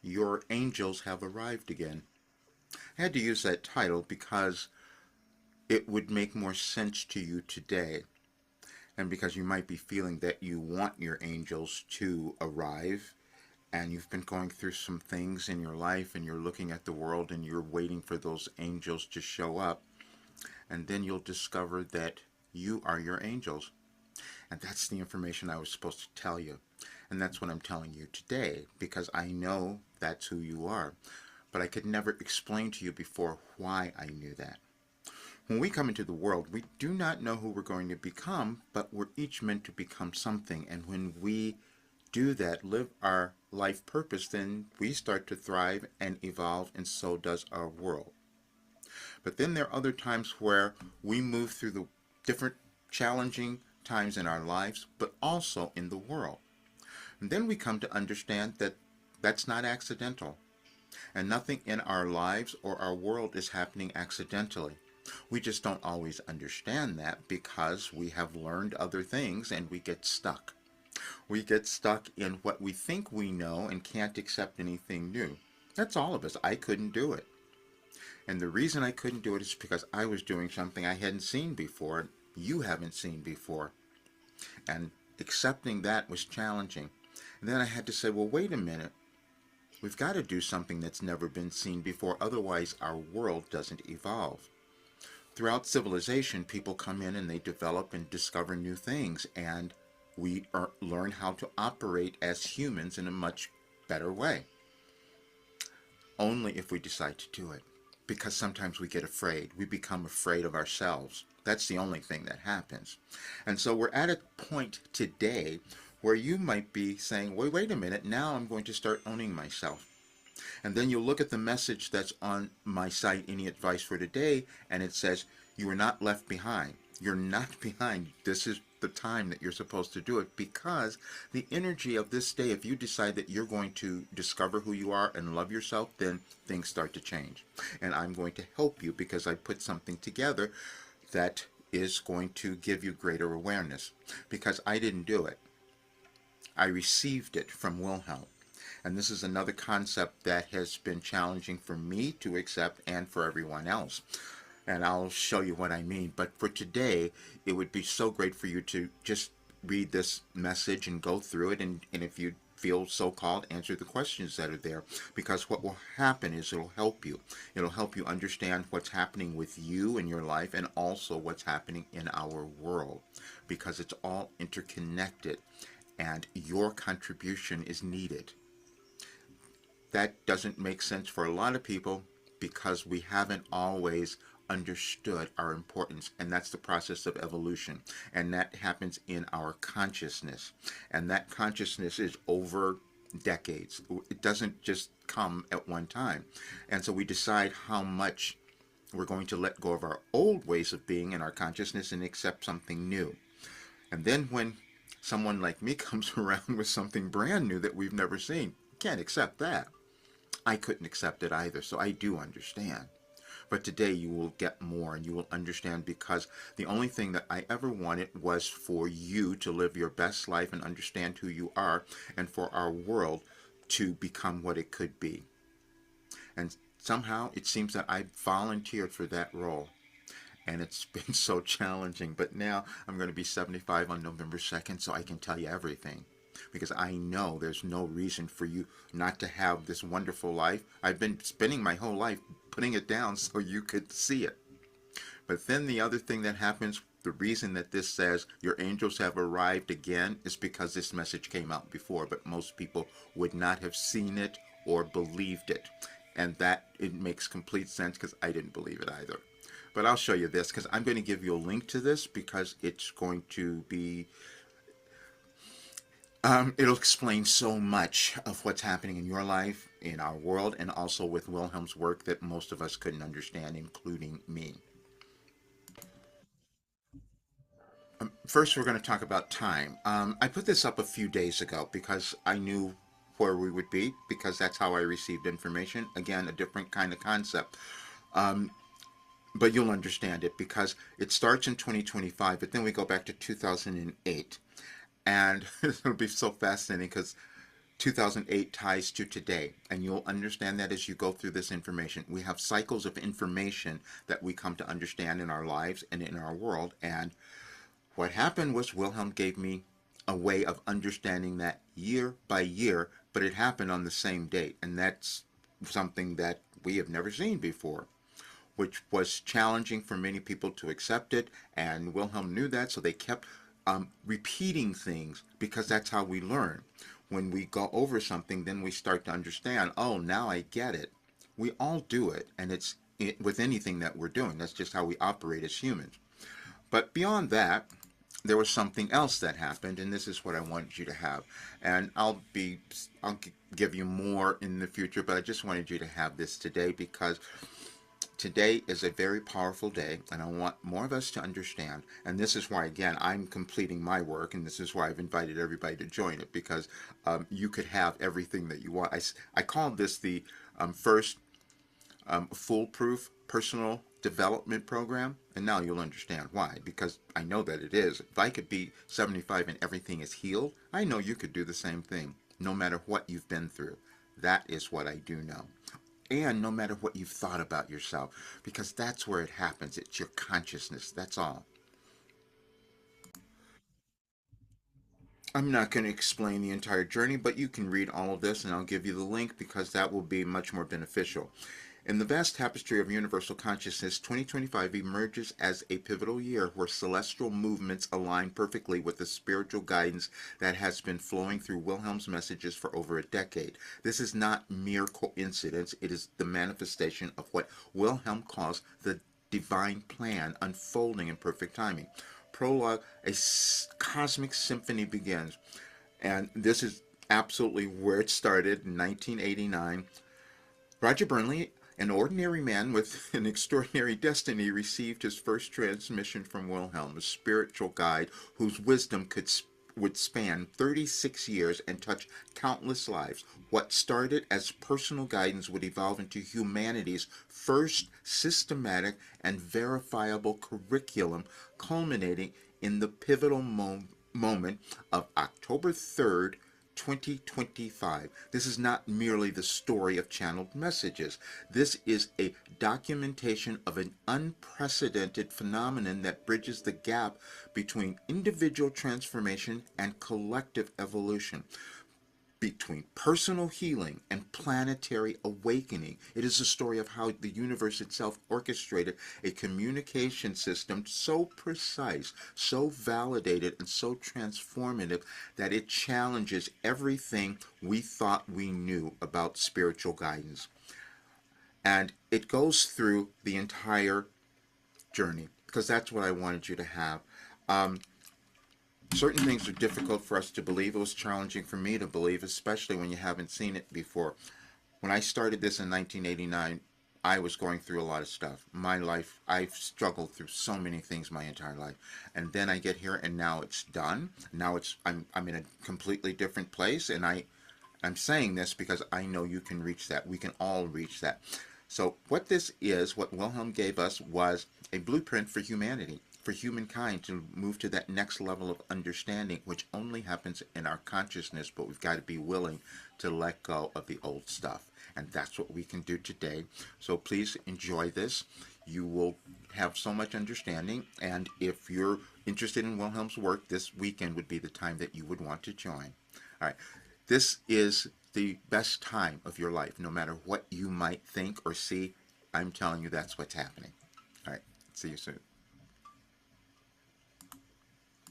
Your angels have arrived again. I had to use that title because it would make more sense to you today, and because you might be feeling that you want your angels to arrive, and you've been going through some things in your life, and you're looking at the world and you're waiting for those angels to show up, and then you'll discover that you are your angels. And that's the information I was supposed to tell you. And that's what I'm telling you today, because I know that's who you are. But I could never explain to you before why I knew that. When we come into the world, we do not know who we're going to become, but we're each meant to become something. And when we do that, live our life purpose, then we start to thrive and evolve, and so does our world. But then there are other times where we move through the different challenging times in our lives, but also in the world. And then we come to understand that that's not accidental. And nothing in our lives or our world is happening accidentally. We just don't always understand that because we have learned other things and we get stuck. We get stuck in what we think we know and can't accept anything new. That's all of us. I couldn't do it. And the reason I couldn't do it is because I was doing something I hadn't seen before, you haven't seen before. And accepting that was challenging. And then I had to say, well, wait a minute. We've got to do something that's never been seen before, otherwise our world doesn't evolve. Throughout civilization, people come in and they develop and discover new things, and we learn how to operate as humans in a much better way. Only if we decide to do it. Because sometimes we get afraid. We become afraid of ourselves. That's the only thing that happens. And so we're at a point today where you might be saying, wait a minute, now I'm going to start owning myself. And then you'll look at the message that's on my site, Any Advice for Today, and it says, you are not left behind. You're not behind. This is the time that you're supposed to do it, because the energy of this day, if you decide that you're going to discover who you are and love yourself, then things start to change. And I'm going to help you because I put something together that is going to give you greater awareness, because I didn't do it. I received it from Wilhelm. And this is another concept that has been challenging for me to accept and for everyone else. And I'll show you what I mean. But for today, it would be so great for you to just read this message and go through it. And if you feel so called, answer the questions that are there. Because what will happen is it'll help you. It'll help you understand what's happening with you in your life and also what's happening in our world. Because it's all interconnected and your contribution is needed. That doesn't make sense for a lot of people because we haven't always understood our importance, and that's the process of evolution, and that happens in our consciousness, and that consciousness is over decades. It doesn't just come at one time, and so we decide how much we're going to let go of our old ways of being in our consciousness and accept something new. And then when someone like me comes around with something brand new that we've never seen, you can't accept that. I couldn't accept it either, so I do understand. But today you will get more and you will understand, because the only thing that I ever wanted was for you to live your best life and understand who you are, and for our world to become what it could be. And somehow it seems that I volunteered for that role. And it's been so challenging. But now I'm going to be 75 on November 2nd, so I can tell you everything. Because I know there's no reason for you not to have this wonderful life. I've been spending my whole life putting it down so you could see it. But then the other thing that happens, the reason that this says your angels have arrived again, is because this message came out before, but most people would not have seen it or believed it. And that, it makes complete sense because I didn't believe it either. But I'll show you this, because I'm going to give you a link to this, because it's going to be it'll explain so much of what's happening in your life, in our world, and also with Wilhelm's work that most of us couldn't understand, including me. First, we're going to talk about time. I put this up a few days ago because I knew where we would be, because that's how I received information. Again, a different kind of concept. But you'll understand it because it starts in 2025, but then we go back to 2008. And it'll be so fascinating because 2008 ties to today, and you'll understand that as you go through this information. We have cycles of information that we come to understand in our lives and in our world, and what happened was Wilhelm gave me a way of understanding that year by year, but it happened on the same date, and that's something that we have never seen before, which was challenging for many people to accept it, and Wilhelm knew that, so they kept repeating things because that's how we learn. When we go over something, then we start to understand, oh, now I get it. We all do it, and it's with anything that we're doing. That's just how we operate as humans. But beyond that, there was something else that happened, and this is what I wanted you to have. And I'll give you more in the future, but I just wanted you to have this today because today is a very powerful day, and I want more of us to understand. And this is why, again, I'm completing my work, and this is why I've invited everybody to join it, because you could have everything that you want. I call this the first foolproof personal development program, and now you'll understand why, because I know that it is. If I could be 75 and everything is healed, I know you could do the same thing, no matter what you've been through. That is what I do know. And no matter what you've thought about yourself, because that's where it happens. It's your consciousness, that's all. I'm not going to explain the entire journey, but you can read all of this, and I'll give you the link because that will be much more beneficial. In the vast tapestry of universal consciousness, 2025 emerges as a pivotal year where celestial movements align perfectly with the spiritual guidance that has been flowing through Wilhelm's messages for over a decade. This is not mere coincidence, it is the manifestation of what Wilhelm calls the divine plan unfolding in perfect timing. Prologue, a cosmic symphony begins. And this is absolutely where it started in 1989. Roger Burnley, an ordinary man with an extraordinary destiny, received his first transmission from Wilhelm, a spiritual guide whose wisdom would span 36 years and touch countless lives. What started as personal guidance would evolve into humanity's first systematic and verifiable curriculum, culminating in the pivotal moment of October 3rd, 2025. This is not merely the story of channeled messages. This is a documentation of an unprecedented phenomenon that bridges the gap between individual transformation and collective evolution, between personal healing and planetary awakening. It is a story of how the universe itself orchestrated a communication system so precise, so validated, and so transformative that it challenges everything we thought we knew about spiritual guidance. And it goes through the entire journey because that's what I wanted you to have. Certain things are difficult for us to believe. It was challenging for me to believe, especially when you haven't seen it before. When I started this in 1989, I was going through a lot of stuff. My life, I've struggled through so many things my entire life. And then I get here and now it's done. Now I'm in a completely different place, and I'm saying this because I know you can reach that. We can all reach that. So what this is, what Wilhelm gave us, was a blueprint for humanity, for humankind to move to that next level of understanding, which only happens in our consciousness, but we've got to be willing to let go of the old stuff. And that's what we can do today. So please enjoy this. You will have so much understanding. And if you're interested in Wilhelm's work, this weekend would be the time that you would want to join. All right. This is the best time of your life. No matter what you might think or see, I'm telling you that's what's happening. All right. See you soon.